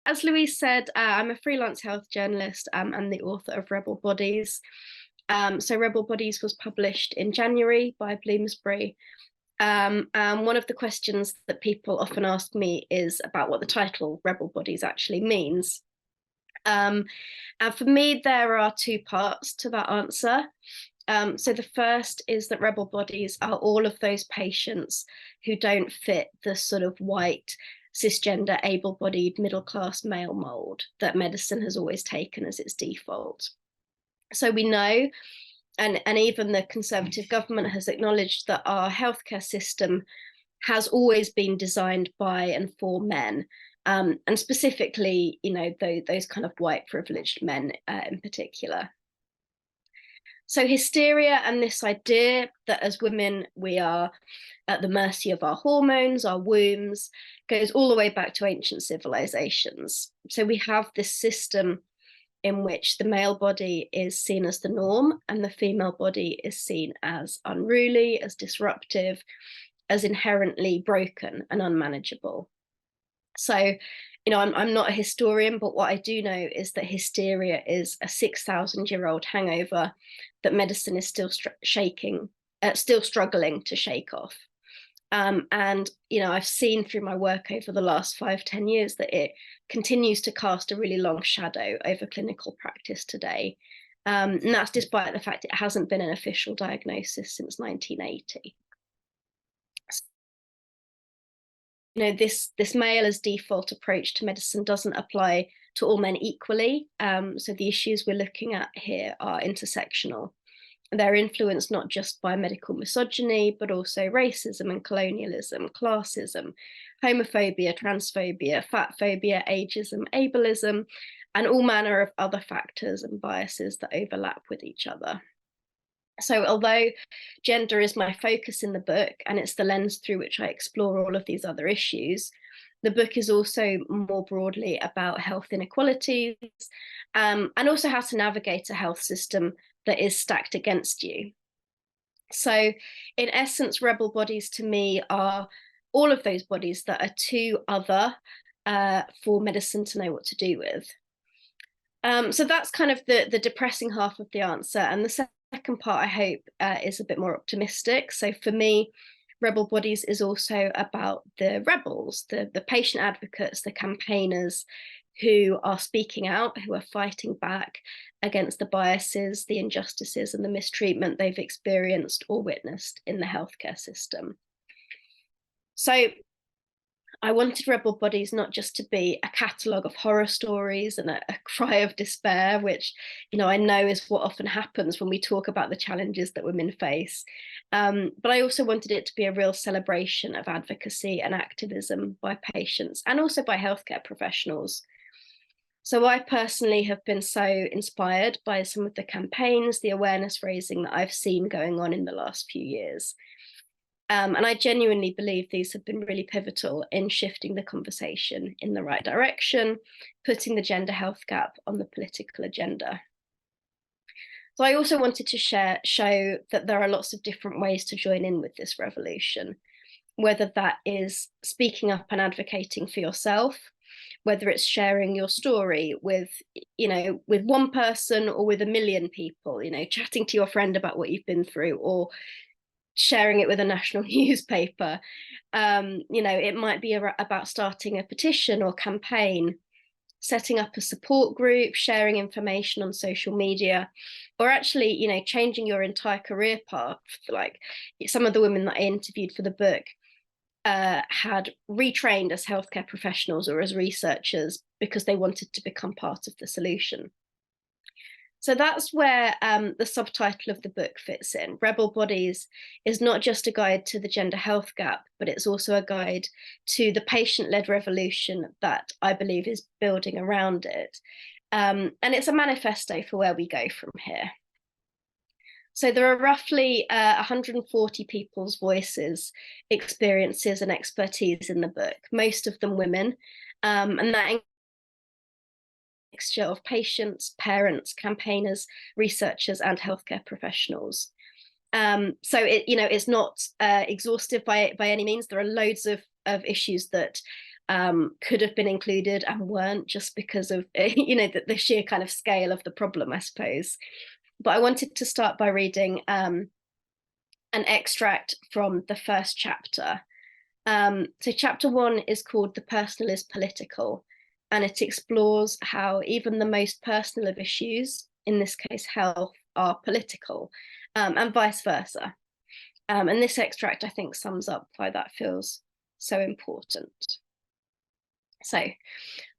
as Louise said, I'm a freelance health journalist and the author of Rebel Bodies. So Rebel Bodies was published in January by Bloomsbury. And one of the questions that people often ask me is about what the title Rebel Bodies actually means. And for me, there are two parts to that answer. So the first is that rebel bodies are all of those patients who don't fit the sort of white, cisgender, able-bodied, middle-class male mold that medicine has always taken as its default. So we know, and even the Conservative government has acknowledged, that our healthcare system has always been designed by and for men. And specifically, those kind of white privileged men in particular. So hysteria and this idea that as women we are at the mercy of our hormones, our wombs, goes all the way back to ancient civilizations. So we have this system in which the male body is seen as the norm and the female body is seen as unruly, as disruptive, as inherently broken and unmanageable. So, I'm not a historian, but what I do know is that hysteria is a 6,000-year-old hangover that medicine is still struggling to shake off. And, I've seen through my work over the last 5-10 years that it continues to cast a really long shadow over clinical practice today. And that's despite the fact it hasn't been an official diagnosis since 1980. This male as default approach to medicine doesn't apply to all men equally. So the issues we're looking at here are intersectional. They're influenced not just by medical misogyny, but also racism and colonialism, classism, homophobia, transphobia, fat phobia, ageism, ableism, and all manner of other factors and biases that overlap with each other. So although gender is my focus in the book, and it's the lens through which I explore all of these other issues, the book is also more broadly about health inequalities and also how to navigate a health system that is stacked against you. So in essence, rebel bodies to me are all of those bodies that are too other for medicine to know what to do with. So that's kind of the depressing half of the answer. And the second part, I hope, is a bit more optimistic. So for me, rebel bodies is also about the rebels, the patient advocates, the campaigners who are speaking out, who are fighting back against the biases, the injustices, and the mistreatment they've experienced or witnessed in the healthcare system. So I wanted Rebel Bodies not just to be a catalogue of horror stories and a cry of despair, which, I know is what often happens when we talk about the challenges that women face. But I also wanted it to be a real celebration of advocacy and activism by patients and also by healthcare professionals. So I personally have been so inspired by some of the campaigns, the awareness raising that I've seen going on in the last few years. And I genuinely believe these have been really pivotal in shifting the conversation in the right direction, putting the gender health gap on the political agenda. So I also wanted to show that there are lots of different ways to join in with this revolution, whether that is speaking up and advocating for yourself, whether it's sharing your story with one person or with a million people, chatting to your friend about what you've been through, or sharing it with a national newspaper. It might be about starting a petition or campaign, setting up a support group, sharing information on social media, or actually, changing your entire career path. Like some of the women that I interviewed for the book had retrained as healthcare professionals or as researchers because they wanted to become part of the solution. So that's where the subtitle of the book fits in. Rebel Bodies is not just a guide to the gender health gap, but it's also a guide to the patient-led revolution that I believe is building around it. And it's a manifesto for where we go from here. So there are roughly 140 people's voices, experiences, and expertise in the book, most of them women, and that mixture of patients, parents, campaigners, researchers, and healthcare professionals. So it's not exhaustive by any means. There are loads of issues that could have been included and weren't, just because of the sheer kind of scale of the problem, I suppose. But I wanted to start by reading an extract from the first chapter. So chapter 1 is called "The Personal is Political," and it explores how even the most personal of issues, in this case health, are political, and vice versa. And this extract, I think, sums up why that feels so important. So,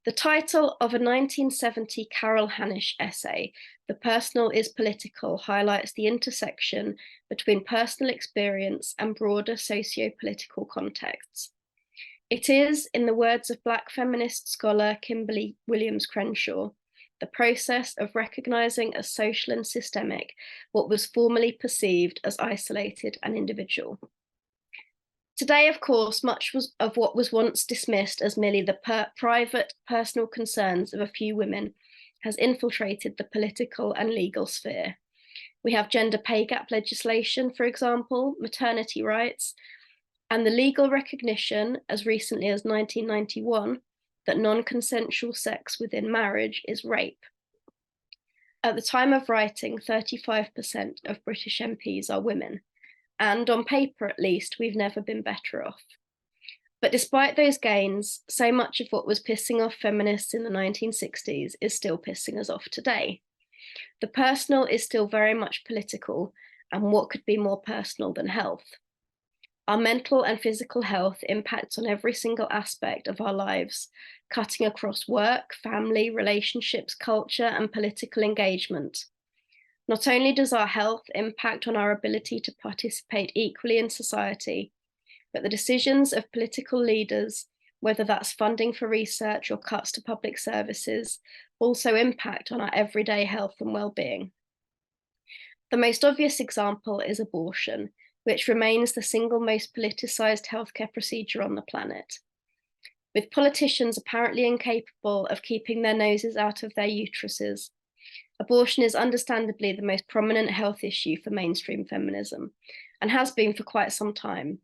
the title of a 1970 Carol Hanisch essay, "The Personal is Political," highlights the intersection between personal experience and broader socio-political contexts. It is, in the words of Black feminist scholar Kimberly Williams Crenshaw, the process of recognizing as social and systemic what was formerly perceived as isolated and individual. Today, of course, much of what was once dismissed as merely the private, personal concerns of a few women has infiltrated the political and legal sphere. We have gender pay gap legislation, for example, maternity rights, and the legal recognition, as recently as 1991, that non-consensual sex within marriage is rape. At the time of writing, 35% of British MPs are women, and on paper at least, we've never been better off. But despite those gains, so much of what was pissing off feminists in the 1960s is still pissing us off today. The personal is still very much political, and what could be more personal than health? Our mental and physical health impacts on every single aspect of our lives, cutting across work, family, relationships, culture, and political engagement. Not only does our health impact on our ability to participate equally in society, but the decisions of political leaders, whether that's funding for research or cuts to public services, also impact on our everyday health and well-being. The most obvious example is abortion, which remains the single most politicized healthcare procedure on the planet. With politicians apparently incapable of keeping their noses out of their uteruses, abortion is understandably the most prominent health issue for mainstream feminism, and has been for quite some time.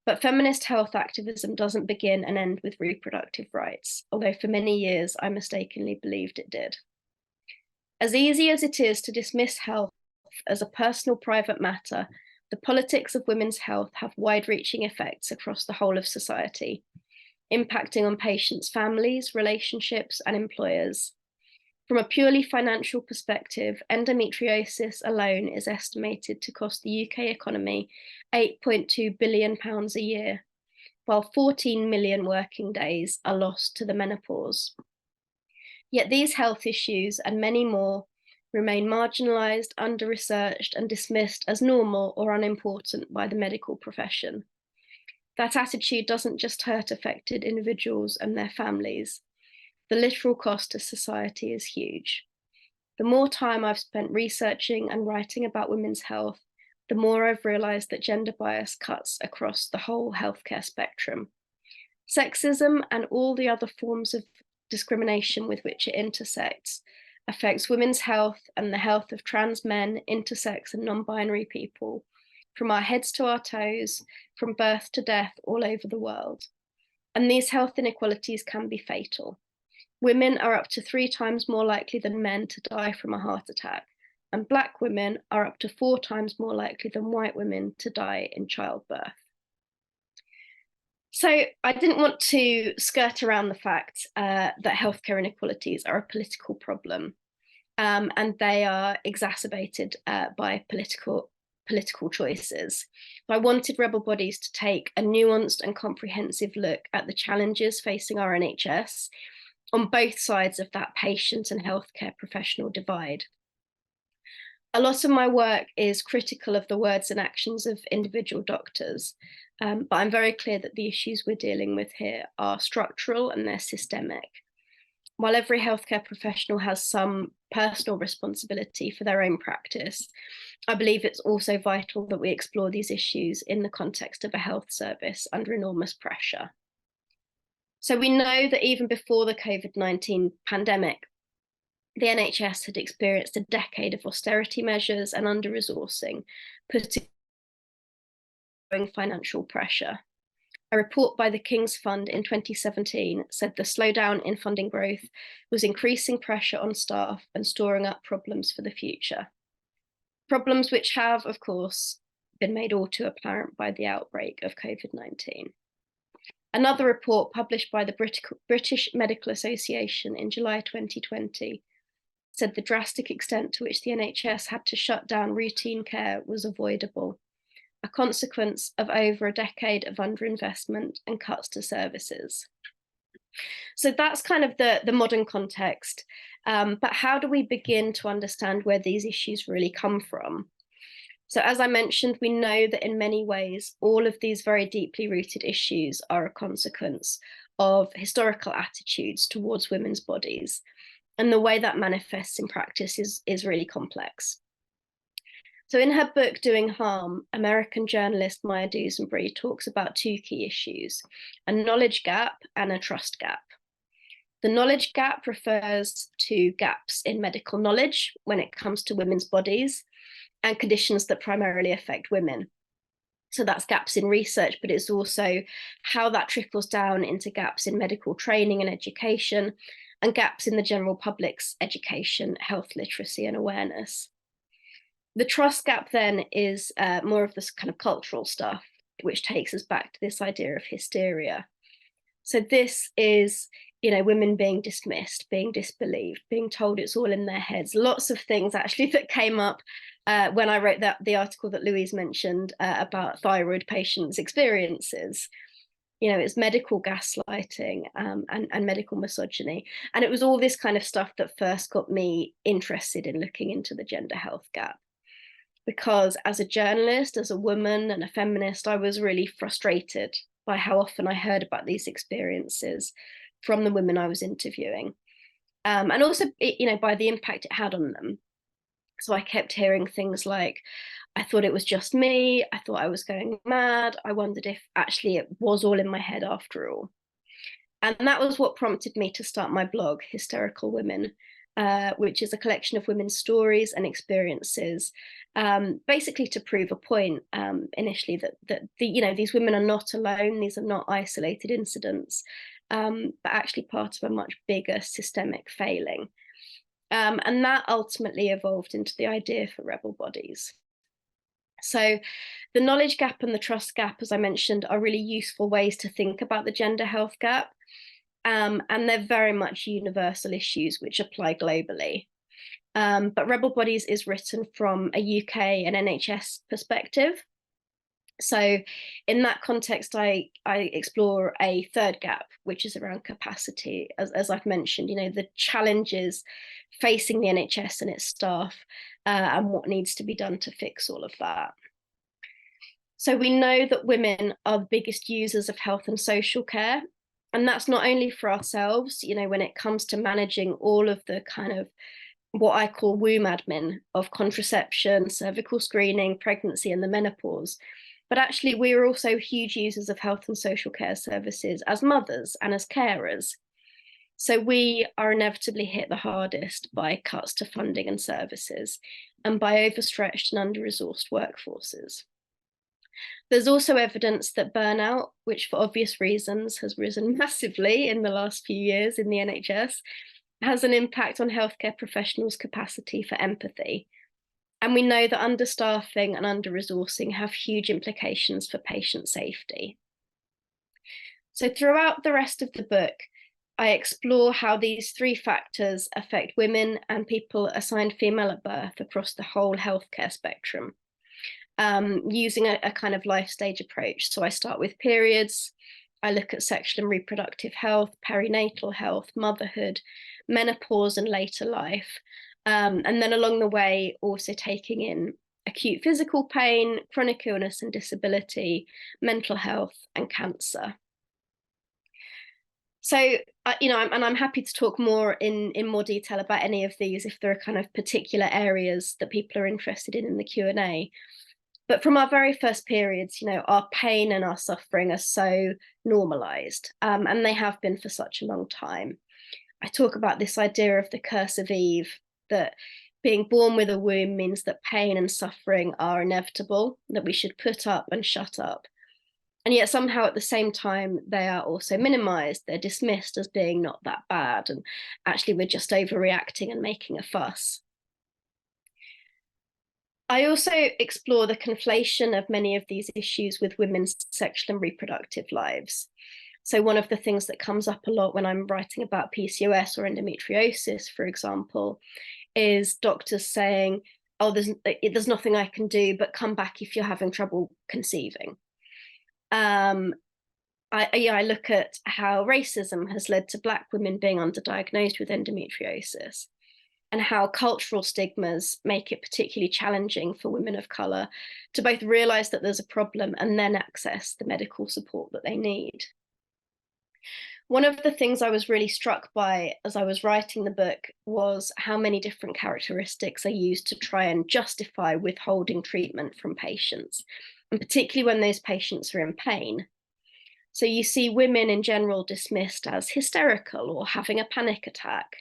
But feminist health activism doesn't begin and end with reproductive rights, although for many years I mistakenly believed it did. As easy as it is to dismiss health as a personal private matter, the politics of women's health have wide-reaching effects across the whole of society, impacting on patients' families, relationships, and employers. From a purely financial perspective, endometriosis alone is estimated to cost the UK economy £8.2 billion a year, while 14 million working days are lost to the menopause. Yet these health issues and many more remain marginalized, under-researched, and dismissed as normal or unimportant by the medical profession. That attitude doesn't just hurt affected individuals and their families. The literal cost to society is huge. The more time I've spent researching and writing about women's health, the more I've realized that gender bias cuts across the whole healthcare spectrum. Sexism and all the other forms of discrimination with which it intersects affects women's health and the health of trans men, intersex, and non-binary people, from our heads to our toes, from birth to death, all over the world. And these health inequalities can be fatal. Women are up to 3 times more likely than men to die from a heart attack, and Black women are up to 4 times more likely than white women to die in childbirth. So I didn't want to skirt around the fact that healthcare inequalities are a political problem, and they are exacerbated by political choices. I wanted Rebel Bodies to take a nuanced and comprehensive look at the challenges facing our NHS on both sides of that patient and healthcare professional divide. A lot of my work is critical of the words and actions of individual doctors, but I'm very clear that the issues we're dealing with here are structural and they're systemic. While every healthcare professional has some personal responsibility for their own practice, I believe it's also vital that we explore these issues in the context of a health service under enormous pressure. So we know that even before the COVID-19 pandemic, the NHS had experienced a decade of austerity measures and under-resourcing, putting financial pressure. A report by the King's Fund in 2017 said the slowdown in funding growth was increasing pressure on staff and storing up problems for the future. Problems which have, of course, been made all too apparent by the outbreak of COVID-19. Another report published by the British Medical Association in July 2020 said the drastic extent to which the NHS had to shut down routine care was avoidable, a consequence of over a decade of underinvestment and cuts to services. So that's kind of the modern context. But how do we begin to understand where these issues really come from? So as I mentioned, we know that in many ways, all of these very deeply rooted issues are a consequence of historical attitudes towards women's bodies. And the way that manifests in practice is really complex. So in her book, Doing Harm, American journalist Maya Dusenbury talks about two key issues, a knowledge gap and a trust gap. The knowledge gap refers to gaps in medical knowledge when it comes to women's bodies and conditions that primarily affect women. So that's gaps in research, but it's also how that trickles down into gaps in medical training and education, and gaps in the general public's education, health literacy, and awareness. The trust gap then is more of this kind of cultural stuff, which takes us back to this idea of hysteria. So this is, women being dismissed, being disbelieved, being told it's all in their heads. Lots of things actually that came up when I wrote the article that Louise mentioned about thyroid patients' experiences. It's medical gaslighting and medical misogyny. And it was all this kind of stuff that first got me interested in looking into the gender health gap. Because as a journalist, as a woman and a feminist, I was really frustrated by how often I heard about these experiences from the women I was interviewing. And also, by the impact it had on them. So I kept hearing things like, I thought it was just me. I thought I was going mad. I wondered if actually it was all in my head after all. And that was what prompted me to start my blog, Hysterical Women, which is a collection of women's stories and experiences, basically to prove a point initially that these women are not alone. These are not isolated incidents, but actually part of a much bigger systemic failing. And that ultimately evolved into the idea for Rebel Bodies. So the knowledge gap and the trust gap, as I mentioned, are really useful ways to think about the gender health gap. And they're very much universal issues which apply globally. But Rebel Bodies is written from a UK and NHS perspective. So in that context, I explore a third gap, which is around capacity. As I've mentioned, the challenges facing the NHS and its staff and what needs to be done to fix all of that. So we know that women are the biggest users of health and social care. And that's not only for ourselves, when it comes to managing all of the kind of what I call womb admin of contraception, cervical screening, pregnancy, and the menopause. But actually, we are also huge users of health and social care services as mothers and as carers. So we are inevitably hit the hardest by cuts to funding and services and by overstretched and under-resourced workforces. There's also evidence that burnout, which for obvious reasons has risen massively in the last few years in the NHS, has an impact on healthcare professionals' capacity for empathy. And we know that understaffing and under-resourcing have huge implications for patient safety. So throughout the rest of the book, I explore how these three factors affect women and people assigned female at birth across the whole healthcare spectrum, using a kind of life stage approach. So I start with periods, I look at sexual and reproductive health, perinatal health, motherhood, menopause, and later life. And then along the way, also taking in acute physical pain, chronic illness and disability, mental health, and cancer. So, I'm happy to talk more in more detail about any of these if there are kind of particular areas that people are interested in the Q&A. But from our very first periods, our pain and our suffering are so normalized, and they have been for such a long time. I talk about this idea of the curse of Eve, that being born with a womb means that pain and suffering are inevitable, that we should put up and shut up. And yet somehow at the same time, they are also minimized. They're dismissed as being not that bad. And actually, we're just overreacting and making a fuss. I also explore the conflation of many of these issues with women's sexual and reproductive lives. So one of the things that comes up a lot when I'm writing about PCOS or endometriosis, for example, is doctors saying, oh, there's nothing I can do, but come back if you're having trouble conceiving. I look at how racism has led to Black women being underdiagnosed with endometriosis, and how cultural stigmas make it particularly challenging for women of colour to both realise that there's a problem and then access the medical support that they need. One of the things I was really struck by as I was writing the book was how many different characteristics are used to try and justify withholding treatment from patients, and particularly when those patients are in pain. So you see women in general dismissed as hysterical or having a panic attack.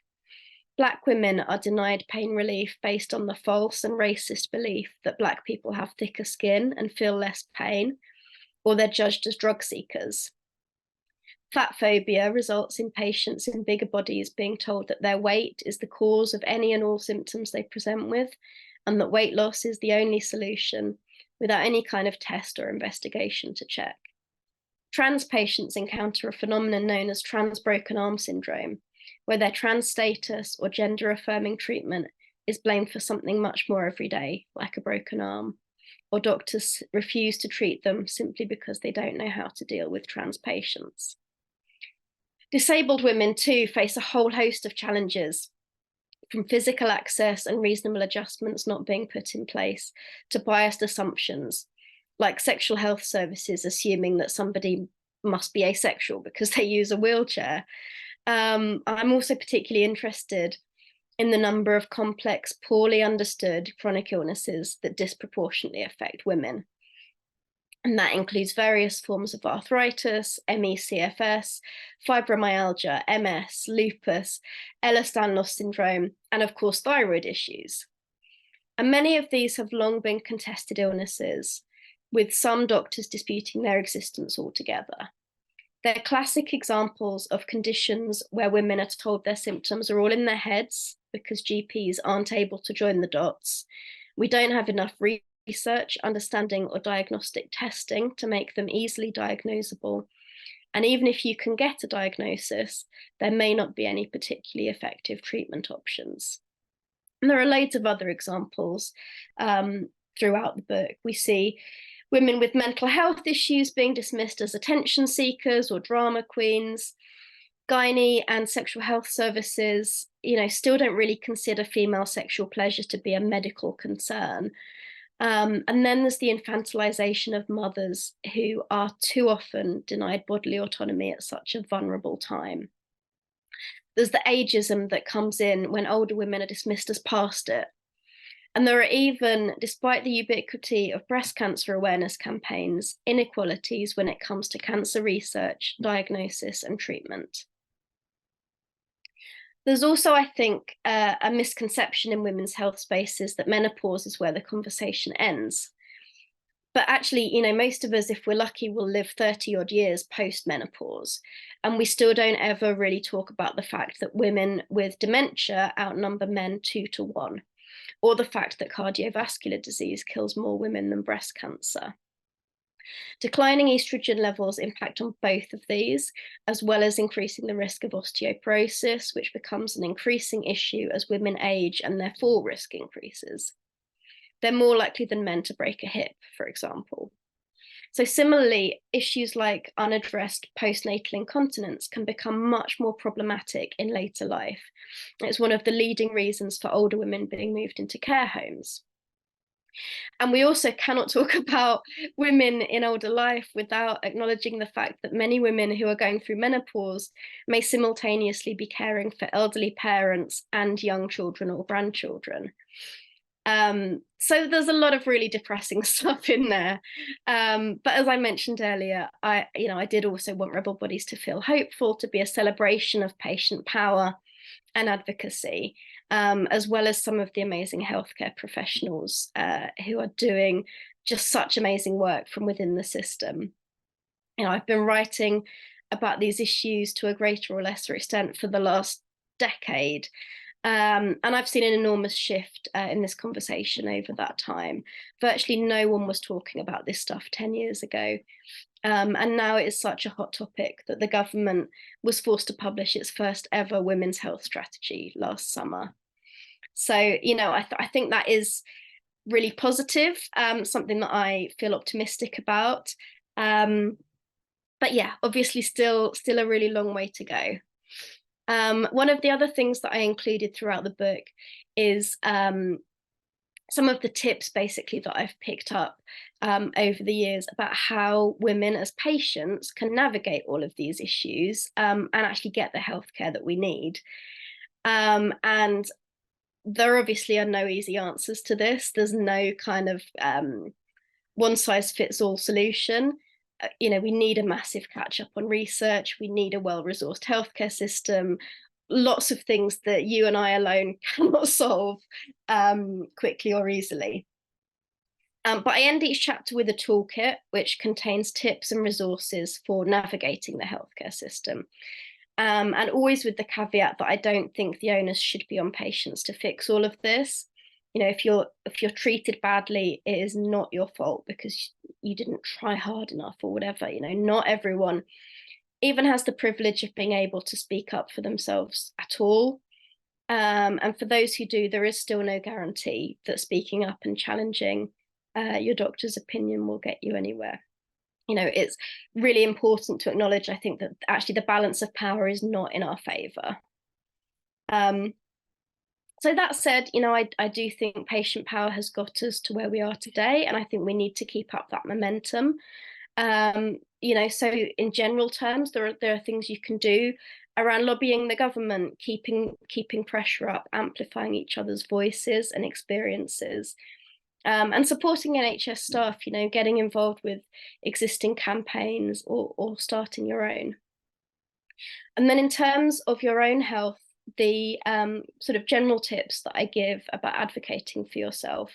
Black women are denied pain relief based on the false and racist belief that Black people have thicker skin and feel less pain, or they're judged as drug seekers. Fat phobia results in patients in bigger bodies being told that their weight is the cause of any and all symptoms they present with, and that weight loss is the only solution, without any kind of test or investigation to check. Trans patients encounter a phenomenon known as trans broken arm syndrome, where their trans status or gender affirming treatment is blamed for something much more everyday, like a broken arm, or doctors refuse to treat them simply because they don't know how to deal with trans patients. Disabled women too face a whole host of challenges, from physical access and reasonable adjustments not being put in place to biased assumptions, like sexual health services assuming that somebody must be asexual because they use a wheelchair. I'm also particularly interested in the number of complex, poorly understood chronic illnesses that disproportionately affect women. And that includes various forms of arthritis, ME/CFS, fibromyalgia, MS, lupus, Ehlers-Danlos syndrome, and of course, thyroid issues. And many of these have long been contested illnesses, with some doctors disputing their existence altogether. They're classic examples of conditions where women are told their symptoms are all in their heads because GPs aren't able to join the dots. We don't have enough research, understanding, or diagnostic testing to make them easily diagnosable. And even if you can get a diagnosis, there may not be any particularly effective treatment options. And there are loads of other examples throughout the book. We see women with mental health issues being dismissed as attention seekers or drama queens. Gynae and sexual health services, still don't really consider female sexual pleasure to be a medical concern. And then there's the infantilization of mothers who are too often denied bodily autonomy at such a vulnerable time. There's the ageism that comes in when older women are dismissed as past it. And there are even, despite the ubiquity of breast cancer awareness campaigns, inequalities when it comes to cancer research, diagnosis, and treatment. There's also, I think, a misconception in women's health spaces that menopause is where the conversation ends. But actually, most of us, if we're lucky, will live 30 odd years post-menopause. And we still don't ever really talk about the fact that women with dementia outnumber men 2 to 1. Or the fact that cardiovascular disease kills more women than breast cancer. Declining estrogen levels impact on both of these, as well as increasing the risk of osteoporosis, which becomes an increasing issue as women age and their fall risk increases. They're more likely than men to break a hip, for example. So similarly, issues like unaddressed postnatal incontinence can become much more problematic in later life. It's one of the leading reasons for older women being moved into care homes. And we also cannot talk about women in older life without acknowledging the fact that many women who are going through menopause may simultaneously be caring for elderly parents and young children or grandchildren. So there's a lot of really depressing stuff in there. But as I mentioned earlier, I did also want Rebel Bodies to feel hopeful, to be a celebration of patient power and advocacy, as well as some of the amazing healthcare professionals who are doing just such amazing work from within the system. I've been writing about these issues to a greater or lesser extent for the last decade. And I've seen an enormous shift in this conversation over that time. Virtually no one was talking about this stuff 10 years ago. And now it is such a hot topic that the government was forced to publish its first ever women's health strategy last summer. So, I think that is really positive, something that I feel optimistic about. But yeah, obviously still a really long way to go. One of the other things that I included throughout the book is some of the tips basically that I've picked up over the years about how women as patients can navigate all of these issues and actually get the healthcare that we need. And there obviously are no easy answers to this. There's no kind of one size fits all solution. We need a massive catch up on research. We need a well-resourced healthcare system. Lots of things that you and I alone cannot solve quickly or easily. But I end each chapter with a toolkit which contains tips and resources for navigating the healthcare system. And always with the caveat that I don't think the onus should be on patients to fix all of this. If you're treated badly, it is not your fault because you didn't try hard enough or whatever. Not everyone even has the privilege of being able to speak up for themselves at all. And for those who do, there is still no guarantee that speaking up and challenging your doctor's opinion will get you anywhere. It's really important to acknowledge, I think, that actually the balance of power is not in our favor. So that said, I do think patient power has got us to where we are today, and I think we need to keep up that momentum. So in general terms, there are things you can do around lobbying the government, keeping pressure up, amplifying each other's voices and experiences. And supporting NHS staff, getting involved with existing campaigns or starting your own. And then in terms of your own health, the sort of general tips that I give about advocating for yourself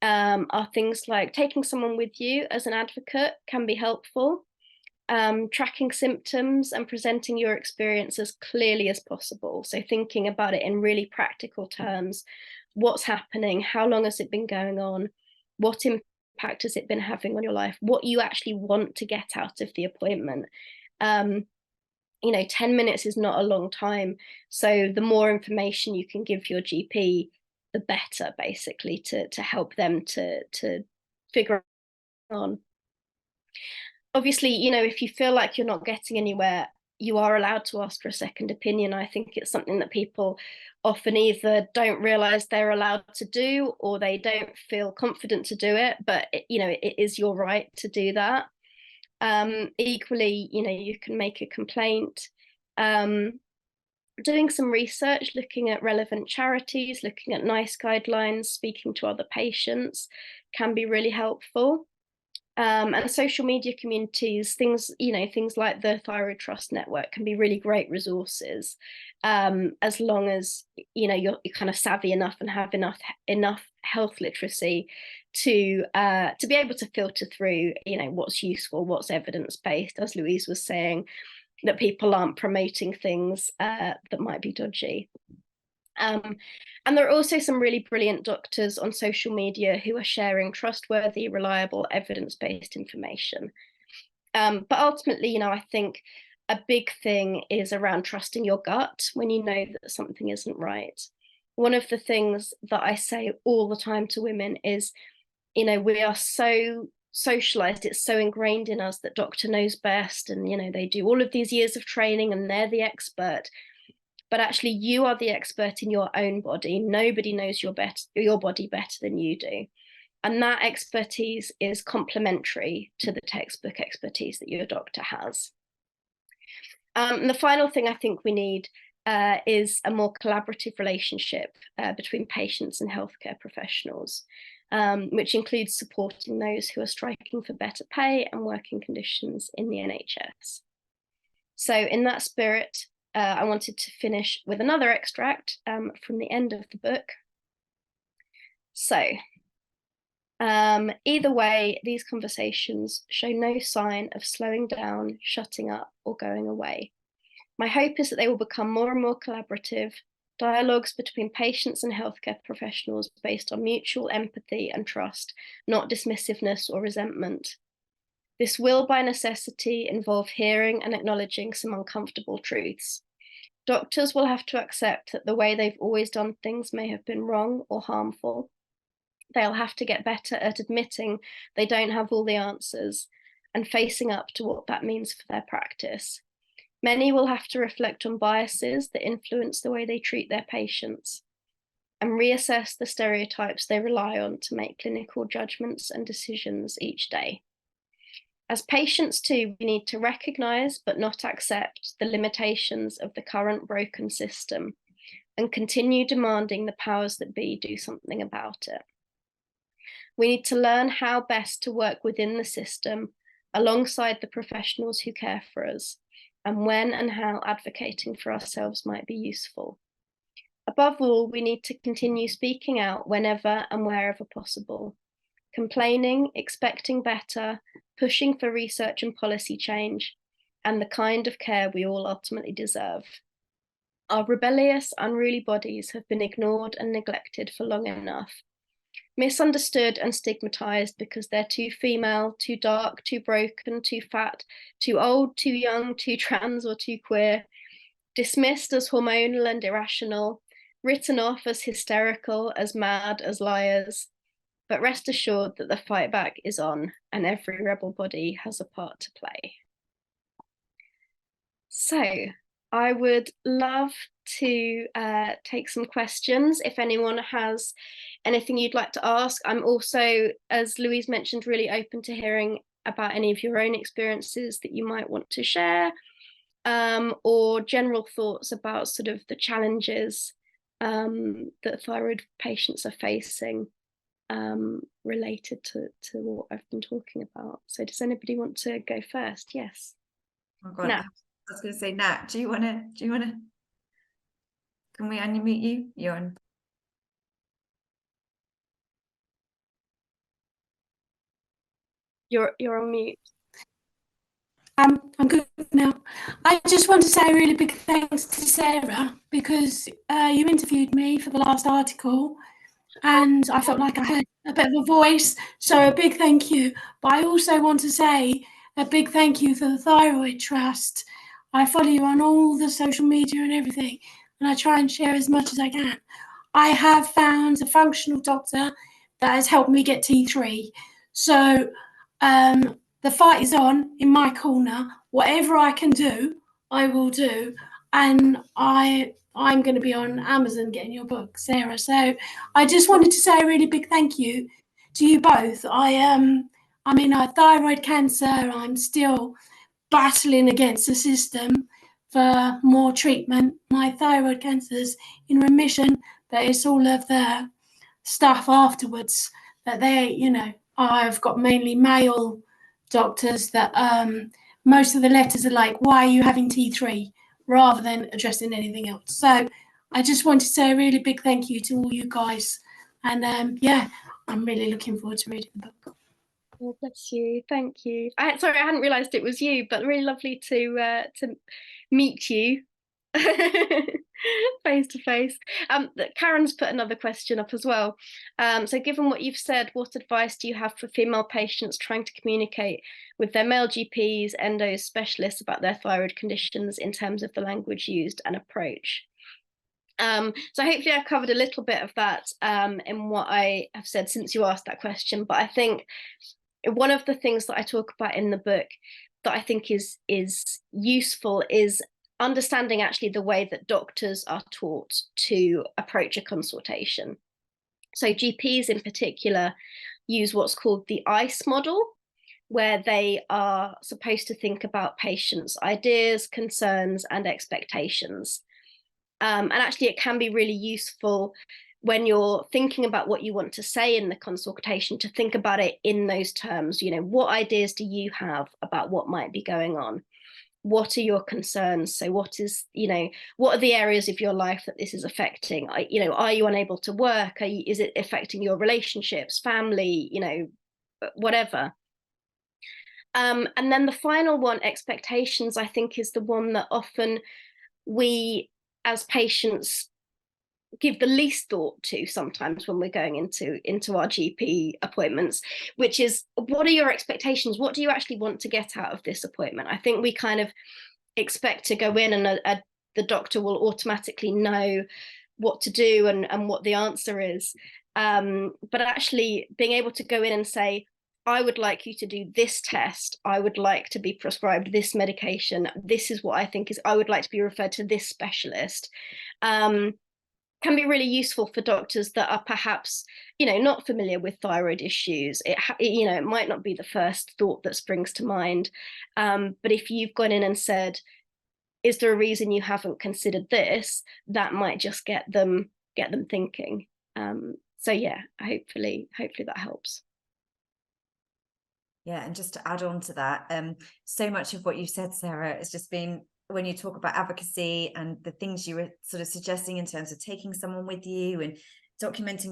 are things like taking someone with you as an advocate can be helpful. Tracking symptoms and presenting your experience as clearly as possible. So thinking about it in really practical terms. What's happening? How long has it been going on? What impact has it been having on your life? What you actually want to get out of the appointment? 10 minutes is not a long time. So the more information you can give your GP, the better, basically, to help them to figure on. Obviously, if you feel like you're not getting anywhere, you are allowed to ask for a second opinion. I think it's something that people often either don't realize they're allowed to do or they don't feel confident to do it. But, it is your right to do that. Equally, you can make a complaint. Doing some research, looking at relevant charities, looking at NICE guidelines, speaking to other patients can be really helpful. And social media communities, things like the Thyroid Trust Network can be really great resources, as long as you're kind of savvy enough and have enough health literacy to be able to filter through what's useful, what's evidence-based, as Louise was saying, that people aren't promoting things that might be dodgy. And there are also some really brilliant doctors on social media who are sharing trustworthy, reliable, evidence-based information. But ultimately, I think a big thing is around trusting your gut when you know that something isn't right. One of the things that I say all the time to women is, we are so socialized, it's so ingrained in us that doctor knows best, and they do all of these years of training and they're the expert. But actually, you are the expert in your own body. Nobody knows your body better than you do. And that expertise is complementary to the textbook expertise that your doctor has. And the final thing I think we need is a more collaborative relationship between patients and healthcare professionals, which includes supporting those who are striking for better pay and working conditions in the NHS. So in that spirit, I wanted to finish with another extract from the end of the book. So, Either way, these conversations show no sign of slowing down, shutting up, or going away. My hope is that they will become more and more collaborative, dialogues between patients and healthcare professionals based on mutual empathy and trust, not dismissiveness or resentment. This will, by necessity, involve hearing and acknowledging some uncomfortable truths. Doctors will have to accept that the way they've always done things may have been wrong or harmful. They'll have to get better at admitting they don't have all the answers and facing up to what that means for their practice. Many will have to reflect on biases that influence the way they treat their patients and reassess the stereotypes they rely on to make clinical judgments and decisions each day. As patients too, we need to recognise but not accept the limitations of the current broken system and continue demanding the powers that be do something about it. We need to learn how best to work within the system alongside the professionals who care for us, and when and how advocating for ourselves might be useful. Above all, we need to continue speaking out whenever and wherever possible, complaining, expecting better, pushing for research and policy change, and the kind of care we all ultimately deserve. Our rebellious, unruly bodies have been ignored and neglected for long enough, misunderstood and stigmatized because they're too female, too dark, too broken, too fat, too old, too young, too trans, or too queer, dismissed as hormonal and irrational, written off as hysterical, as mad, as liars. But rest assured that the fight back is on, and every rebel body has a part to play. So I would love to take some questions if anyone has anything you'd like to ask. I'm also, as Louise mentioned, really open to hearing about any of your own experiences that you might want to share, or general thoughts about sort of the challenges that thyroid patients are facing related to what I've been talking about. So does anybody want to go first? Yes. Oh God, Nat. I was going to say, Nat, do you want to, can we unmute you? You're on. You're on mute. I'm good now. I just want to say a really big thanks to Sarah, because you interviewed me for the last article and I felt like I had a bit of a voice, so a big thank you. But I also want to say a big thank you for the Thyroid Trust. I follow you on all the social media and everything, and I try and share as much as I can. I have found a functional doctor that has helped me get T3. So the fight is on in my corner. Whatever I can do, I will do. And I'm going to be on Amazon getting your book, Sarah. So I just wanted to say a really big thank you to you both. I mean, I have thyroid cancer. I'm still battling against the system for more treatment. My thyroid cancer's in remission, but it's all of the stuff afterwards that I've got mainly male doctors that most of the letters are like, why are you having T3, rather than addressing anything else. So I just want to say a really big thank you to all you guys, and yeah, I'm really looking forward to reading the book. Oh, bless you. Thank you. Sorry, I hadn't realised it was you, but really lovely to meet you face to face. Karen's put another question up as well. So given what you've said, what advice do you have for female patients trying to communicate with their male GPs, endos, specialists about their thyroid conditions in terms of the language used and approach? So hopefully I've covered a little bit of that in what I have said since you asked that question, but I think one of the things that I talk about in the book that I think is useful is understanding actually the way that doctors are taught to approach a consultation. So GPs in particular use what's called the ICE model, where they are supposed to think about patients' ideas, concerns, and expectations. And actually it can be really useful when you're thinking about what you want to say in the consultation to think about it in those terms. You know, what ideas do you have about what might be going on? what are your concerns? So what is, what are the areas of your life that this is affecting? Are you unable to work? Is it affecting your relationships, family, whatever? And then the final one, expectations, I think is the one that often we as patients give the least thought to sometimes when we're going into our GP appointments, which is, what are your expectations? What do you actually want to get out of this appointment? I think we kind of expect to go in and the doctor will automatically know what to do and what the answer is. But actually being able to go in and say, I would like you to do this test. I would like to be prescribed this medication. This is what I think is, I would like to be referred to this specialist. Can be really useful for doctors that are perhaps, not familiar with thyroid issues. It might not be the first thought that springs to mind. But if you've gone in and said, is there a reason you haven't considered this? That might just get them thinking. So yeah, hopefully that helps. Yeah, and just to add on to that, so much of what you said, Sarah, has just been, when you talk about advocacy and the things you were sort of suggesting in terms of taking someone with you and documenting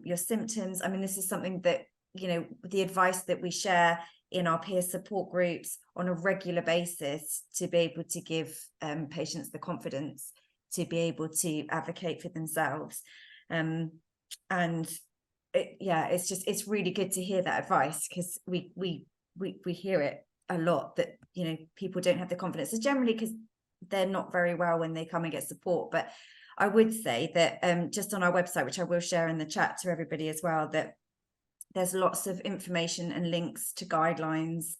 your symptoms. I mean, this is something that, the advice that we share in our peer support groups on a regular basis, to be able to give patients the confidence to be able to advocate for themselves. And it's really good to hear that advice, because we hear it a lot, that people don't have the confidence. So generally because they're not very well when they come and get support. But I would say that just on our website, which I will share in the chat to everybody as well, that there's lots of information and links to guidelines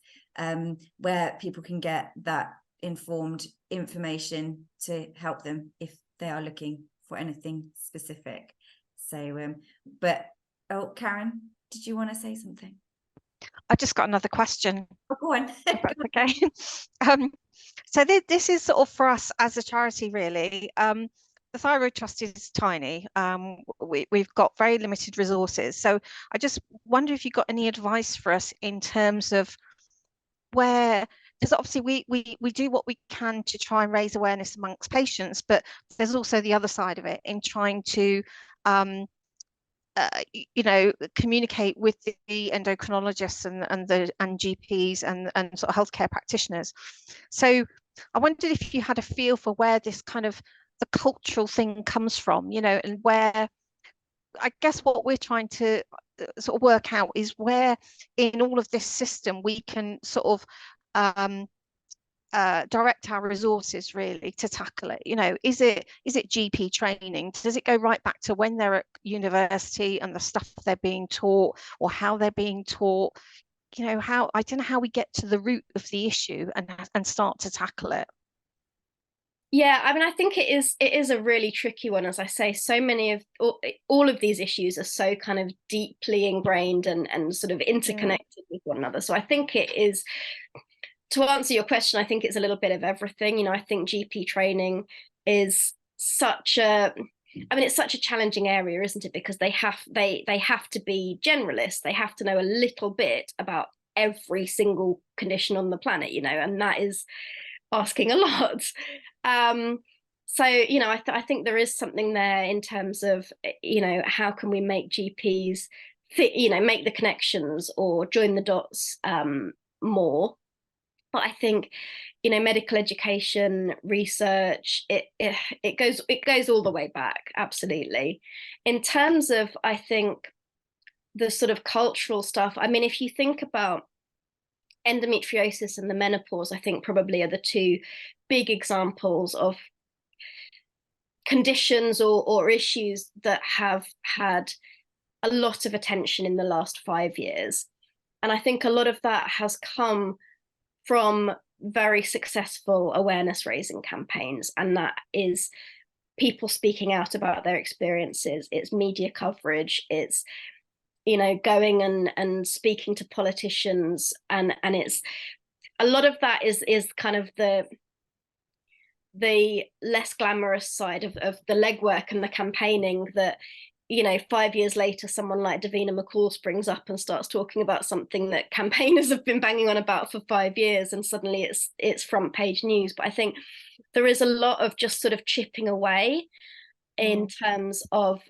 where people can get that informed information to help them if they are looking for anything specific. So Karen, did you want to say something? I just got another question. Oh, go on. Okay. So this is sort of for us as a charity, really. The Thyroid Trust is tiny. We've got very limited resources. So I just wonder if you've got any advice for us in terms of where, because obviously we do what we can to try and raise awareness amongst patients, but there's also the other side of it in trying to communicate with the endocrinologists and GPs and sort of healthcare practitioners. So I wondered if you had a feel for where this kind of the cultural thing comes from, and where, I guess what we're trying to sort of work out is where in all of this system we can sort of direct our resources really to tackle it. Is it GP training? Does it go right back to when they're at university and the stuff they're being taught, or how they're being taught? How, I don't know how we get to the root of the issue and start to tackle it. Yeah, I mean, I think it is a really tricky one. As I say, so many of all of these issues are so kind of deeply ingrained and sort of interconnected with one another. So I think it is, to answer your question, I think it's a little bit of everything. I think GP training is it's such a challenging area, isn't it? Because they have to be generalists. They have to know a little bit about every single condition on the planet, and that is asking a lot. So I think there is something there in terms of how can we make GPs make the connections or join the dots more. But I think medical education, research, it goes all the way back, absolutely. In terms of, I think, the sort of cultural stuff, I mean, if you think about endometriosis and the menopause, I think probably are the two big examples of conditions or issues that have had a lot of attention in the last 5 years. And I think a lot of that has come from very successful awareness raising campaigns, and that is people speaking out about their experiences, it's media coverage, it's going and speaking to politicians, and it's a lot of that is kind of the less glamorous side of the legwork and the campaigning that you know, 5 years later, someone like Davina McCall springs up and starts talking about something that campaigners have been banging on about for 5 years, and suddenly it's front page news. But I think there is a lot of just sort of chipping away in terms of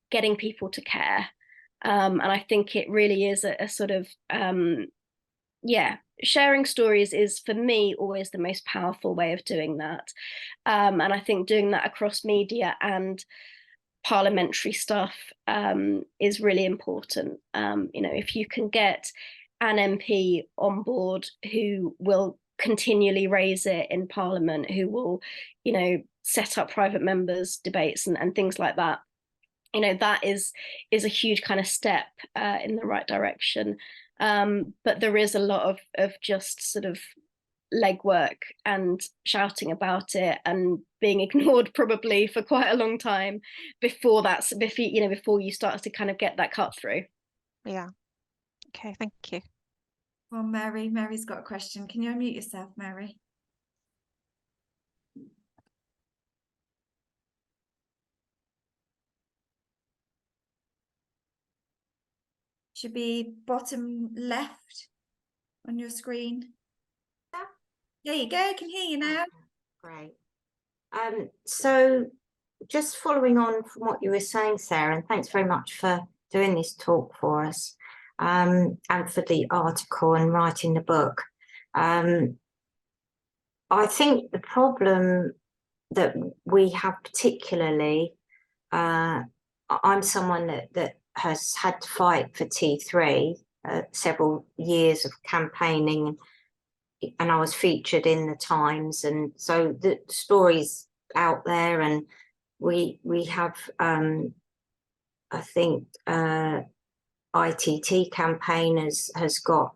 getting people to care. And I think it really is a sort of, sharing stories is, for me, always the most powerful way of doing that. And I think doing that across media and parliamentary stuff is really important. You know, if you can get an MP on board who will continually raise it in Parliament, who will, you know, set up private members debates and things like that, you know, that is a huge kind of step in the right direction. But there is a lot of just sort of legwork and shouting about it and being ignored probably for quite a long time before you start to kind of get that cut through. Yeah. Okay, thank you. Well, Mary's got a question. Can you unmute yourself, Mary? Should be bottom left on your screen. There you go, I can hear you now. Great. So just following on from what you were saying, Sarah, and thanks very much for doing this talk for us, and for the article and writing the book. I think the problem that we have particularly, I'm someone that has had to fight for T3, several years of campaigning, and I was featured in the Times, and so the story's out there, and we have I think ITT campaign has got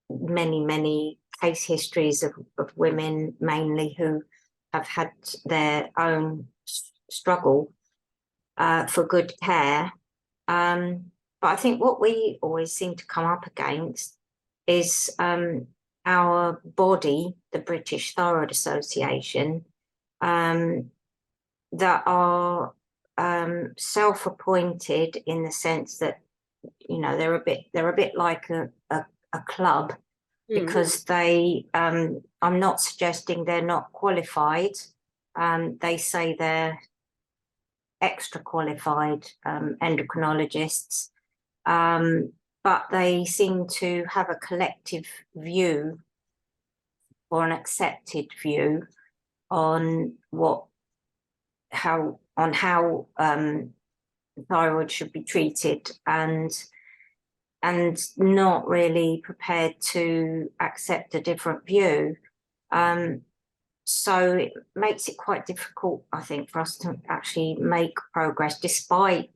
many case histories of women mainly who have had their own struggle for good care. But I think what we always seem to come up against is our body, the British Thyroid Association, that are self-appointed in the sense that, you know, they're a bit like a club, because they I'm not suggesting they're not qualified. They say they're extra qualified endocrinologists, but they seem to have a collective view or an accepted view on how thyroid should be treated, and not really prepared to accept a different view. So it makes it quite difficult, I think, for us to actually make progress, despite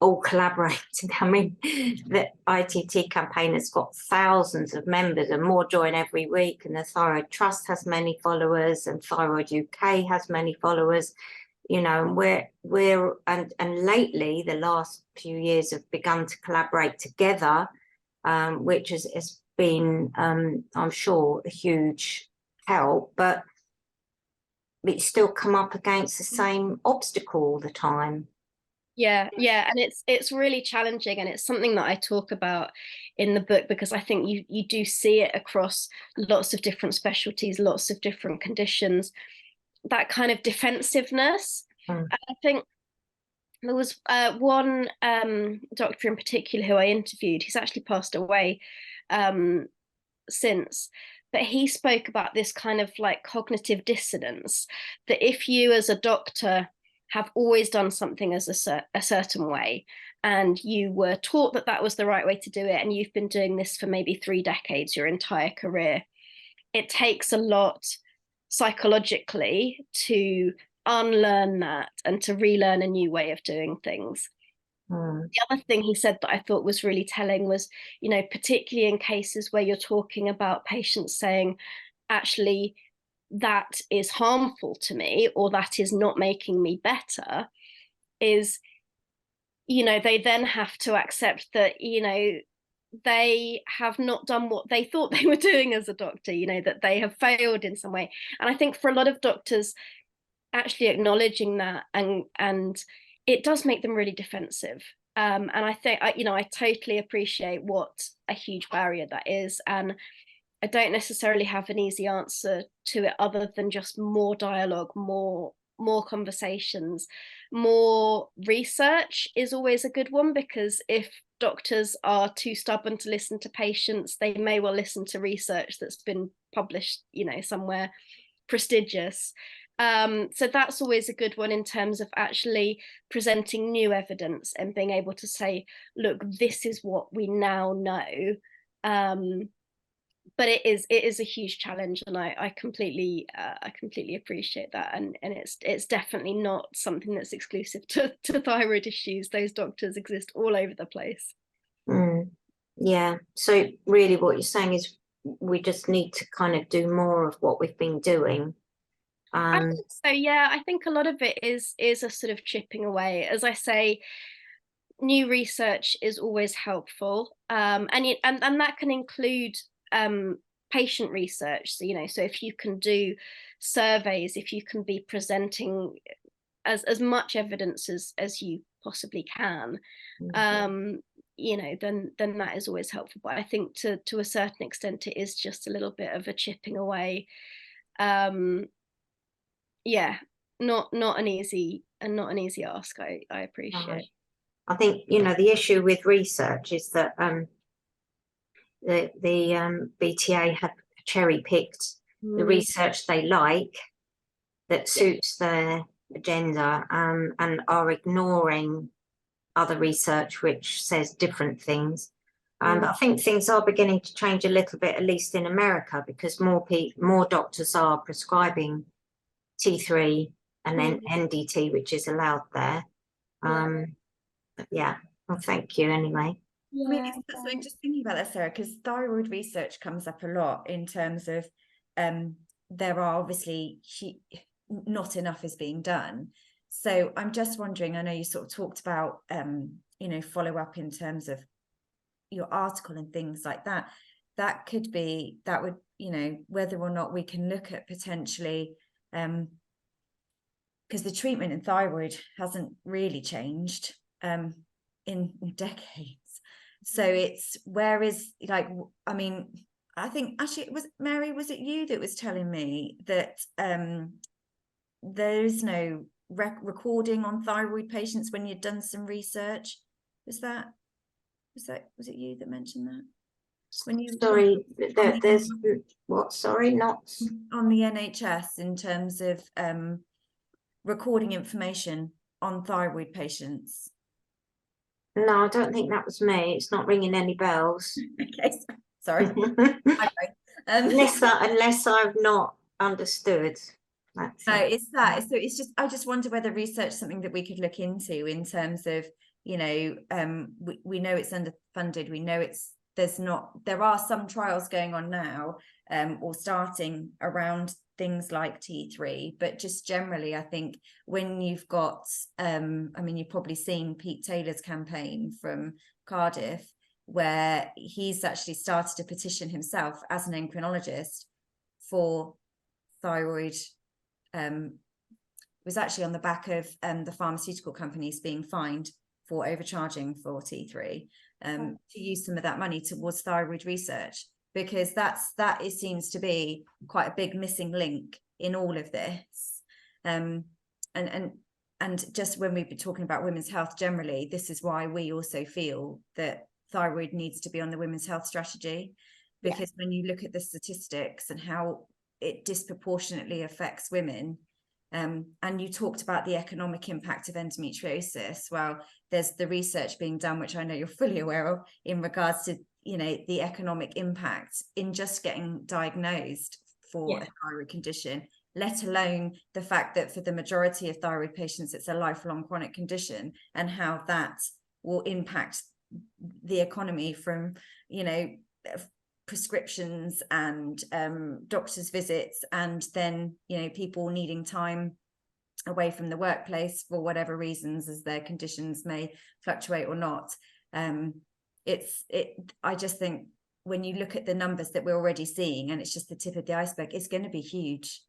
all collaborating. I mean, the ITT campaign has got thousands of members, and more join every week, and the Thyroid Trust has many followers, and Thyroid UK has many followers, you know, and we're lately the last few years have begun to collaborate together, which has been I'm sure a huge help, but we still come up against the same obstacle all the time. Yeah, and it's really challenging, and it's something that I talk about in the book, because I think you do see it across lots of different specialties, lots of different conditions, that kind of defensiveness. I think there was one doctor in particular who I interviewed. He's actually passed away since, but he spoke about this kind of like cognitive dissonance, that if you as a doctor have always done something as a certain way, and you were taught that that was the right way to do it, and you've been doing this for maybe 3 decades, your entire career, it takes a lot psychologically to unlearn that and to relearn a new way of doing things. The other thing he said that I thought was really telling was, you know, particularly in cases where you're talking about patients saying, actually, that is harmful to me, or that is not making me better, is, you know, they then have to accept that, you know, they have not done what they thought they were doing as a doctor, you know, that they have failed in some way. And I think for a lot of doctors, actually acknowledging that, and it does make them really defensive. And I think I totally appreciate what a huge barrier that is, and I don't necessarily have an easy answer to it other than just more dialogue, more conversations, more research is always a good one, because if doctors are too stubborn to listen to patients, they may well listen to research that's been published, somewhere prestigious. So that's always a good one in terms of actually presenting new evidence and being able to say, look, this is what we now know. But it is a huge challenge, and I completely appreciate that, and it's definitely not something that's exclusive to thyroid issues. Those doctors exist all over the place. Yeah, so really what you're saying is we just need to kind of do more of what we've been doing. I think so, yeah. I think a lot of it is a sort of chipping away. As I say, new research is always helpful, and that can include patient research. So if you can do surveys, if you can be presenting as much evidence as you possibly can, then that is always helpful. But I think to a certain extent it is just a little bit of a chipping away. Yeah, not an easy ask. I appreciate. I think the issue with research is that the BTA have cherry picked the research they like that suits their agenda, and are ignoring other research which says different things. But I think things are beginning to change a little bit, at least in America, because more doctors are prescribing T3 and then NDT, which is allowed there. Yeah, well, thank you anyway. I mean, I'm just thinking about that, Sarah, because thyroid research comes up a lot in terms of there are obviously not enough is being done. So I'm just wondering, I know you sort of talked about follow up in terms of your article and things like that. That would whether or not we can look at potentially because the treatment in thyroid hasn't really changed in decades. So it's I think actually was it you that was telling me that there is no recording on thyroid patients when you'd done some research? Was it you that mentioned that? Sorry, there's what? Sorry, not on the NHS in terms of recording information on thyroid patients. No, I don't think that was me. It's not ringing any bells. Okay, sorry. Unless I've not understood. No, it's that. So it's just, I just wonder whether research is something that we could look into in terms of, we know it's underfunded. We know there are some trials going on now or starting around things like T3, but just generally, I think when you've got, you've probably seen Pete Taylor's campaign from Cardiff, where he's actually started a petition himself as an endocrinologist for thyroid. It was actually on the back of the pharmaceutical companies being fined for overcharging for T3 to use some of that money towards thyroid research, because it seems to be quite a big missing link in all of this. And just when we've been talking about women's health generally, this is why we also feel that thyroid needs to be on the women's health strategy, because when you look at the statistics and how it disproportionately affects women, and you talked about the economic impact of endometriosis. Well, there's the research being done, which I know you're fully aware of, in regards to the economic impact in just getting diagnosed for a thyroid condition, let alone the fact that for the majority of thyroid patients it's a lifelong chronic condition, and how that will impact the economy from prescriptions and doctor's visits, and then people needing time away from the workplace for whatever reasons, as their conditions may fluctuate or not. I just think when you look at the numbers that we're already seeing, and it's just the tip of the iceberg, it's going to be huge.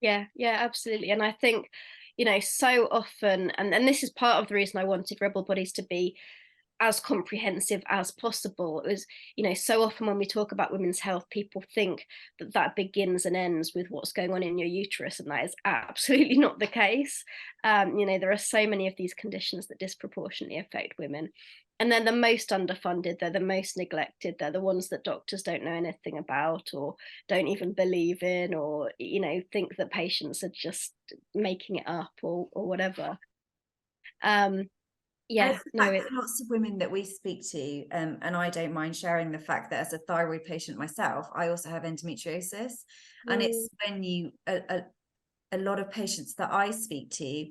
Yeah, yeah, absolutely. And I think, you know, so often, and this is part of the reason I wanted Rebel Bodies to be as comprehensive as possible. It was, you know, so often when we talk about women's health, people think that that begins and ends with what's going on in your uterus, and that is absolutely not the case. You know, there are so many of these conditions that disproportionately affect women, and they're the most underfunded, they're the most neglected, they're the ones that doctors don't know anything about or don't even believe in, or, you know, think that patients are just making it up or whatever. Yeah, no, Lots of women that we speak to, and I don't mind sharing the fact that as a thyroid patient myself, I also have endometriosis. And it's when a lot of patients that I speak to,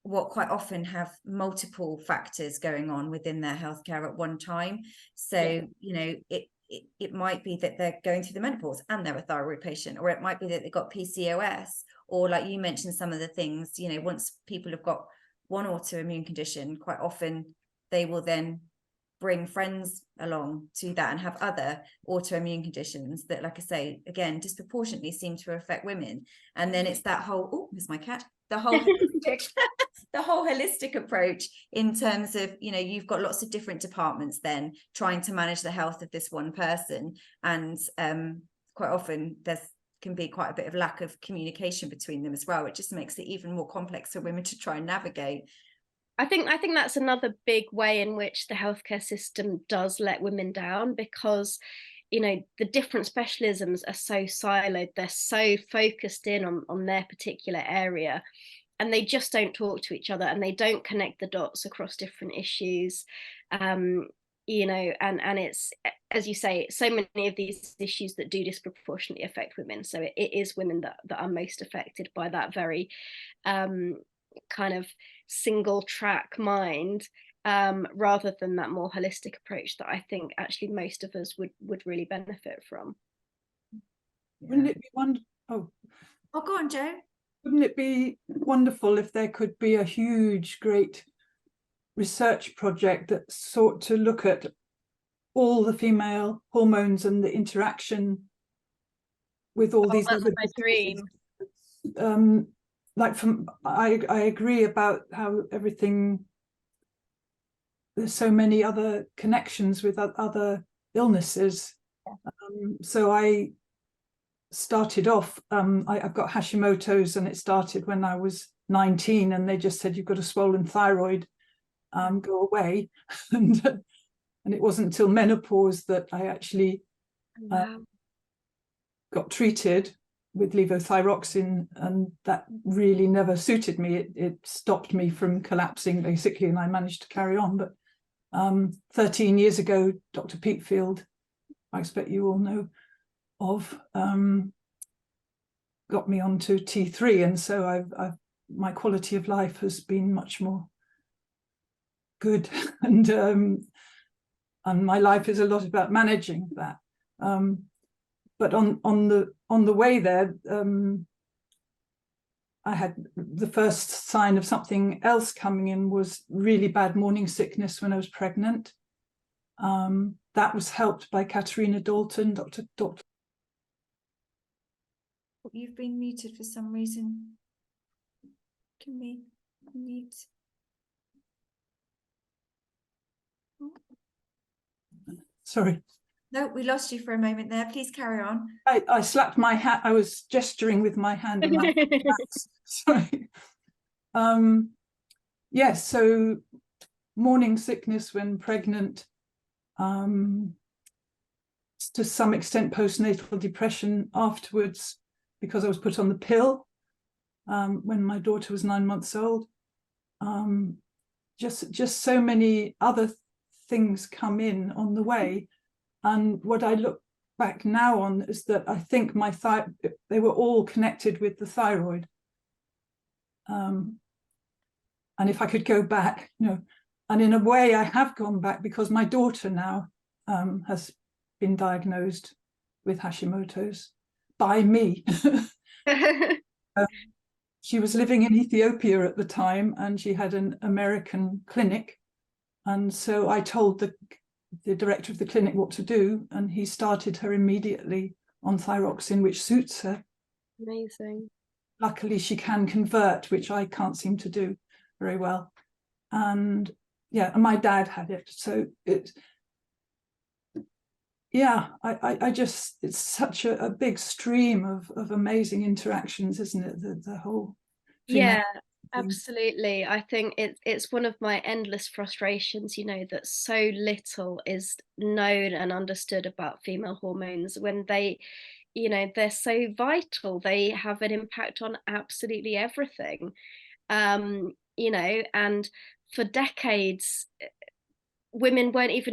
what quite often have multiple factors going on within their healthcare at one time. So, you know, it might be that they're going through the menopause and they're a thyroid patient, or it might be that they've got PCOS, or like you mentioned, some of the things, you know, once people have got one autoimmune condition, quite often they will then bring friends along to that and have other autoimmune conditions that, like I say, again, disproportionately seem to affect women. And then it's that whole, oh, there's my cat, the whole holistic approach in terms of, you know, you've got lots of different departments then trying to manage the health of this one person. And quite often there's can be quite a bit of lack of communication between them as well. It just makes it even more complex for women to try and navigate. I think that's another big way in which the healthcare system does let women down, because, you know, the different specialisms are so siloed, they're so focused in on their particular area, and they just don't talk to each other, and they don't connect the dots across different issues. You know, and it's, as you say, so many of these issues that do disproportionately affect women. So it is women that are most affected by that very kind of single track mind, rather than that more holistic approach that I think actually most of us would really benefit from. Wouldn't it be wonderful? Oh, go on, Jo. Wouldn't it be wonderful if there could be a huge, great research project that sought to look at all the female hormones and the interaction with all these other dream. Like I agree about how everything, there's so many other connections with other illnesses. So I started off, I've got Hashimoto's, and it started when I was 19, and they just said, you've got a swollen thyroid, go away. And it wasn't until menopause that I actually got treated with levothyroxine, and that really never suited me. It stopped me from collapsing, basically, and I managed to carry on. But 13 years ago, Dr. Peatfield, I expect you all know of, got me onto T3, and so my quality of life has been much more good, and my life is a lot about managing that. But on the way there, I had the first sign of something else coming in was really bad morning sickness when I was pregnant. That was helped by Katerina Dalton, Dr. You've been muted for some reason. Can we mute? Sorry. No, we lost you for a moment there. Please carry on. I slapped my hat. I was gesturing with my hand and my sorry. Yes, so morning sickness when pregnant, to some extent postnatal depression afterwards, because I was put on the pill when my daughter was 9 months old. Just so many other things come in on the way. And what I look back now on is that I think they were all connected with the thyroid. And if I could go back, you know, and in a way I have gone back, because my daughter now has been diagnosed with Hashimoto's by me. She was living in Ethiopia at the time, and she had an American clinic. And so I told the director of the clinic what to do, and he started her immediately on thyroxine, which suits her. Amazing. luckily she can convert, which I can't seem to do very well. And yeah, and my dad had it, so I just, it's such a big stream of amazing interactions, isn't it? The whole Yeah, absolutely. I think it's one of my endless frustrations, you know, that so little is known and understood about female hormones when they, you know, they're so vital. They have an impact on absolutely everything. You know, and for decades women weren't even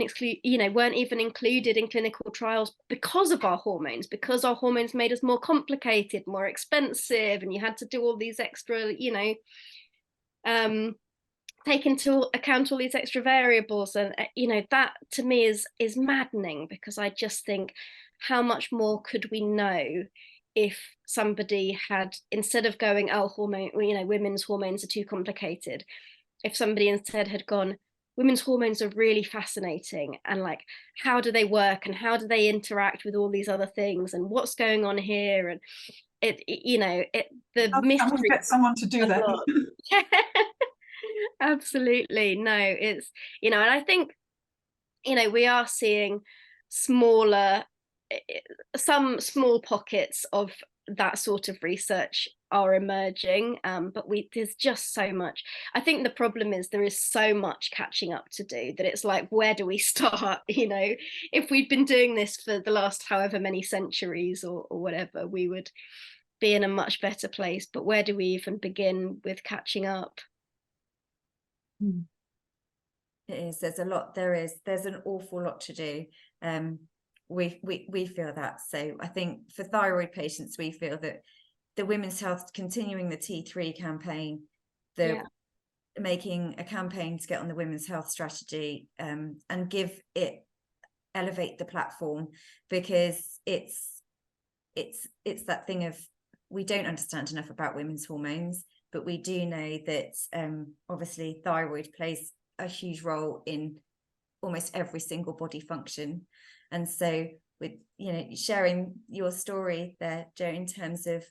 included in clinical trials because of our hormones, because our hormones made us more complicated, more expensive, and you had to do all these extra, you know, take into account all these extra variables. And you know, that to me is maddening, because I just think, how much more could we know if somebody had, instead of going, oh, hormone, you know, women's hormones are too complicated, if somebody instead had gone, women's hormones are really fascinating, and like, how do they work and how do they interact with all these other things and what's going on here, and you know, the mystery. Get someone to do that. Absolutely. No, it's, you know, and I think, you know, we are seeing smaller, some small pockets of that sort of research are emerging, but there's just so much. I think the problem is there is so much catching up to do that it's like, where do we start? You know, if we'd been doing this for the last however many centuries or whatever, we would be in a much better place, but where do we even begin with catching up? It is, there's an awful lot to do. We feel that. So I think for thyroid patients, we feel that the Women's Health continuing the T3 campaign, making a campaign to get on the Women's Health strategy, and elevate the platform, because it's that thing of, we don't understand enough about women's hormones, but we do know that obviously thyroid plays a huge role in almost every single body function. And so with, you know, sharing your story there, Jo, in terms of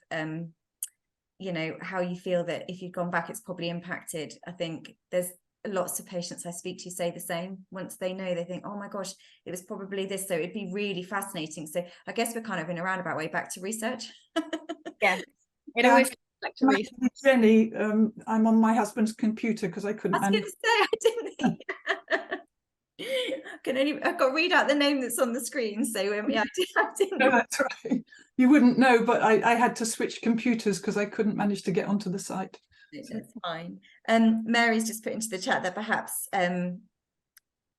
you know, how you feel that if you'd gone back it's probably impacted, I think there's lots of patients I speak to say the same. Once they know, they think, oh my gosh, it was probably this, so it'd be really fascinating. So I guess we're kind of in a roundabout way back to research. Yeah, it always comes back to research. Jenny, I'm on my husband's computer because I couldn't. I was going to say, I didn't. I've got to read out the name that's on the screen. So yeah, I didn't. No, that's right. You wouldn't know, but I had to switch computers because I couldn't manage to get onto the site. That's fine. Mary's just put into the chat that perhaps oh,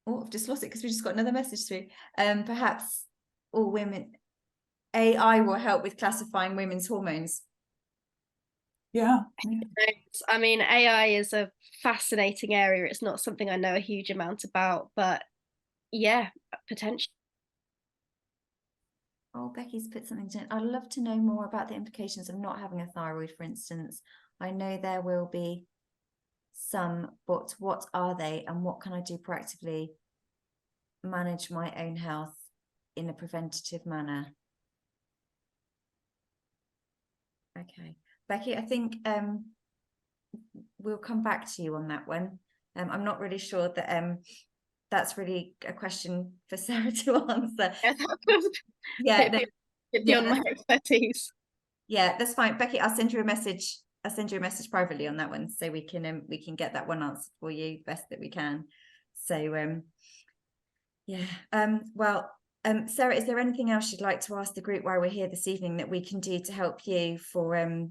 I've just lost it because we just got another message through. Perhaps all women, AI will help with classifying women's hormones. Yeah. I mean, AI is a fascinating area. It's not something I know a huge amount about, but yeah, potentially. Oh, Becky's put something in. I'd love to know more about the implications of not having a thyroid, for instance. I know there will be some, but what are they, and what can I do proactively manage my own health in a preventative manner? Okay, Becky, I think we'll come back to you on that one. I'm not really sure that that's really a question for Sarah to answer. Yeah, beyond my expertise. Yeah, that's fine, Becky. I'll send you a message. I'll send you a message privately on that one, so we can get that one answered for you best that we can. So yeah, well, Sarah, is there anything else you'd like to ask the group while we're here this evening that we can do to help you for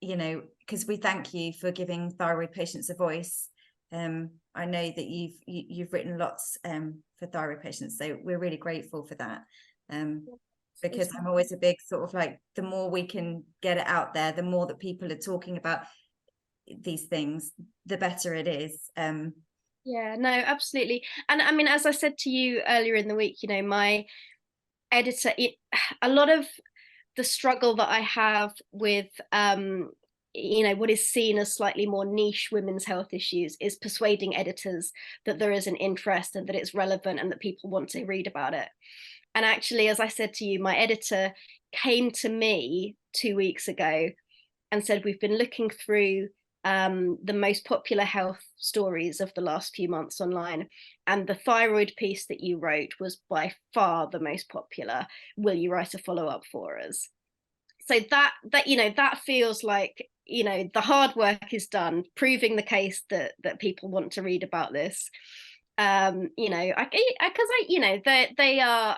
you know, because we thank you for giving thyroid patients a voice. I know that you've written lots for thyroid patients, so we're really grateful for that. Because I'm always a big sort of like, the more we can get it out there, the more that people are talking about these things, the better it is. Yeah, no, absolutely. And I mean, as I said to you earlier in the week, you know, my editor, a lot of the struggle that I have with you know, what is seen as slightly more niche women's health issues is persuading editors that there is an interest and that it's relevant and that people want to read about it. And actually, as I said to you, my editor came to me 2 weeks ago and said, we've been looking through the most popular health stories of the last few months online, and the thyroid piece that you wrote was by far the most popular. Will you write a follow-up for us? So that that feels like, the hard work is done, proving the case that people want to read about this. I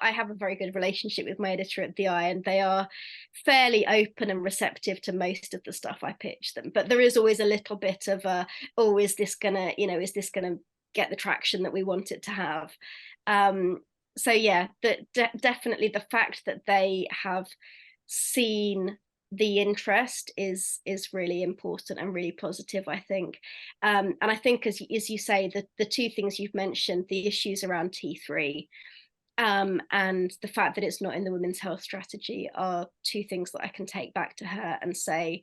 have a very good relationship with my editor at the Eye, and they are fairly open and receptive to most of the stuff I pitch them, but there is always a little bit of is this gonna get the traction that we want it to have? So yeah, definitely the fact that they have seen the interest is really important and really positive, I think. And I think, as you say, the two things you've mentioned, the issues around T3 and the fact that it's not in the women's health strategy, are two things that I can take back to her and say,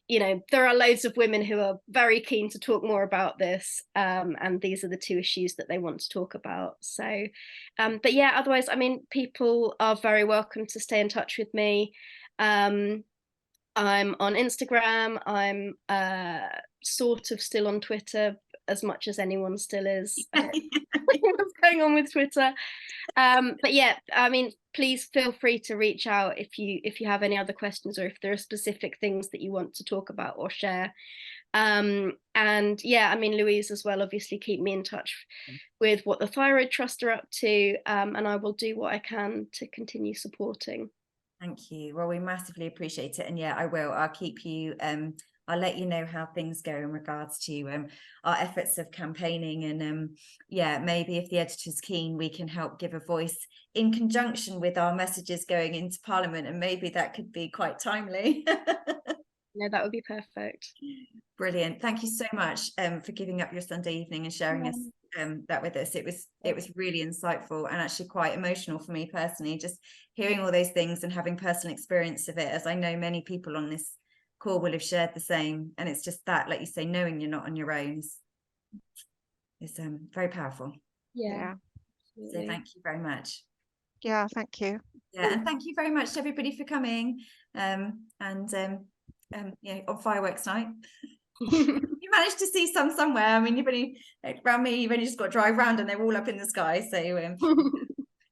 there are loads of women who are very keen to talk more about this, and these are the two issues that they want to talk about. So but yeah, otherwise, I mean, people are very welcome to stay in touch with me. I'm on Instagram. I'm sort of still on Twitter, as much as anyone still is. What's going on with Twitter? But yeah, I mean, please feel free to reach out if you have any other questions, or if there are specific things that you want to talk about or share. And yeah, I mean, Louise as well, obviously keep me in touch with what the Thyroid Trust are up to, and I will do what I can to continue supporting. Thank you. Well, we massively appreciate it. And yeah, I'll keep you, I'll let you know how things go in regards to our efforts of campaigning. And yeah, maybe if the editor's keen, we can help give a voice in conjunction with our messages going into Parliament, and maybe that could be quite timely. No, that would be perfect. Brilliant. Thank you so much for giving up your Sunday evening and sharing us that with us. It was really insightful and actually quite emotional for me personally, just hearing all those things and having personal experience of it, as I know many people on this call will have shared the same. And it's just that, like you say, knowing you're not on your own is very powerful. Yeah. So thank you very much. Yeah, thank you. Yeah, and thank you very much to everybody for coming. On fireworks night. You managed to see some somewhere. I mean, around me, you've only just got to drive around and they're all up in the sky. So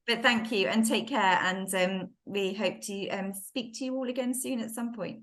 but thank you and take care, and we hope to speak to you all again soon at some point.